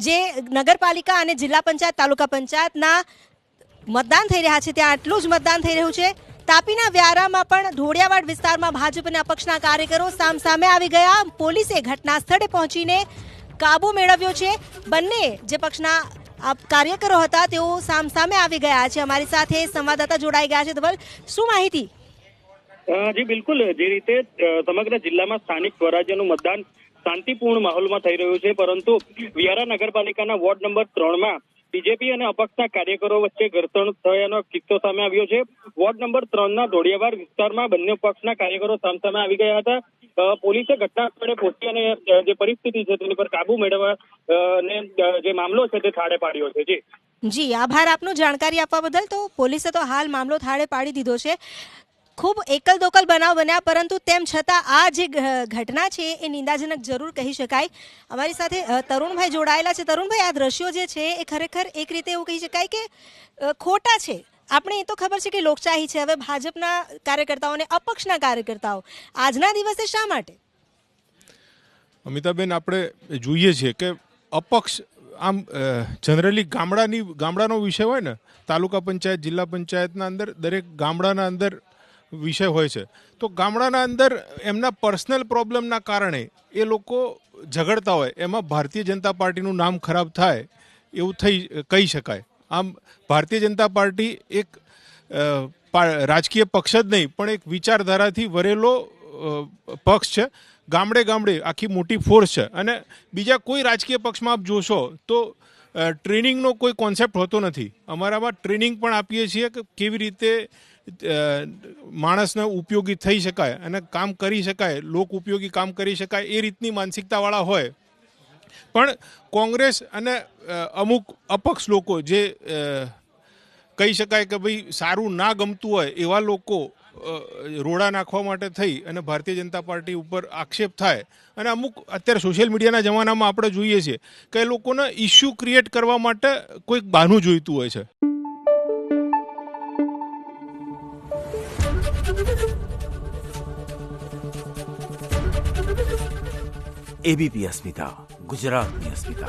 જે નગરપાલિકા અને જિલ્લા પંચાયત તાલુકા પંચાયતના મતદાન થઈ રહ્યા છે ત્યાં આટલું જ મતદાન થઈ રહ્યું છે। તાપીના વ્યારામાં પણ ઢોળિયાવાડ વિસ્તારમાં ભાજપ અને અપક્ષના કાર્યકરો સામસામે આવી ગયા। પોલીસે ઘટના સ્થળે પહોંચીને કાબુ મેળવ્યો છે। બંને જે પક્ષના કાર્યકરો હતા તેઓ સામસામે આવી ગયા છે। અમારી સાથે સંવાદદાતા જોડાઈ ગયા છે। ધવલ, શું માહિતી? જી બિલકુલ, જે રીતે સમગ્ર જિલ્લામાં સ્થાનિક સ્વરાજ્યનું મતદાન શાંતિપૂર્ણ માહોલમાં થઈ રહ્યું છે, પરંતુ વ્યારા નગરપાલિકાના વોર્ડ નંબર 3માં બીજેપી અને અપક્ષના કાર્યકરો વચ્ચે ઘર્ષણ થયાનો કિસ્સો સામે આવ્યો છે। વોર્ડ નંબર 3ના ઢોળિયાવાડ વિસ્તારમાં બંને પક્ષના કાર્યકરો સામસામે આવી ગયા હતા। પોલીસે ઘટના સ્થળે પહોંચી અને જે પરિસ્થિતિ છે તેની પર કાબુ મેળવવા અને જે મામલો છે તે થાળે પાડ્યો છે। જી, આભાર આપનો જાણકારી આપવા બદલ। તો પોલીસે તો હાલ મામલો થાળે પાડી દીધો છે। ખૂબ એકલ દોકલ બનાવ બન્યા, પરંતુ તેમ છતાં આ જે ઘટના છે એ નિંદાજનક જરૂર કહી શકાય। અમારી સાથે તરુણભાઈ જોડાયેલા છે। તરુણભાઈ, આ દ્રશ્યો જે છે એ ખરેખર એક રીતે એવું કહી શકાય કે ખોટા છે। આપણે એ તો ખબર છે કે લોકશાહી છે, હવે ભાજપના કાર્યકર્તાઓ અને અપક્ષના કાર્યકર્તાઓ આજના દિવસે શા માટે? અમિતાબેન, આપણે જોઈએ છીએ કે અપક્ષ આમ જનરલી ગામડાનો વિષય હોય ને, તાલુકા પંચાયત જિલ્લા પંચાયતના અંદર દરેક ગામડાના અંદર વિષય હોય છે, તો ગામડાના અંદર એમના પર્સનલ પ્રોબ્લેમના કારણે એ લોકો ઝઘડતા હોય, એમાં ભારતીય જનતા પાર્ટીનું નામ ખરાબ થાય એવું કહી શકાય। આમ ભારતીય જનતા પાર્ટી એક રાજકીય પક્ષ જ નહીં પણ એક વિચારધારાથી વરેલો પક્ષ છે। ગામડે ગામડે આખી મોટી ફોર્સ છે, અને બીજા કોઈ રાજકીય પક્ષમાં આપ જોશો તો ટ્રેનિંગનો કોઈ કોન્સેપ્ટ હોતો નથી। અમારામાં ટ્રેનિંગ પણ આપીએ છીએ કે કેવી રીતે માણસને ઉપયોગી થઈ શકાય અને કામ કરી શકાય, લોક ઉપયોગી કામ કરી શકાય, એ રીતની માનસિકતાવાળા હોય। પણ કોંગ્રેસ અને અમુક અપક્ષ લોકો જે કહી શકાય કે ભાઈ સારું ના ગમતું હોય એવા લોકો રોડા નાખવા માટે થઈ અને ભારતીય જનતા પાર્ટી ઉપર આક્ષેપ થાય, અને અમુક અત્યારે સોશિયલ મીડિયાના જમાનામાં આપણે જોઈએ છીએ કે એ લોકોને ઇસ્યુ ક્રિએટ કરવા માટે કોઈક બહાનું જોઈતું હોય છે। एबीपी अस्मिता, गुजरातनी अस्मिता।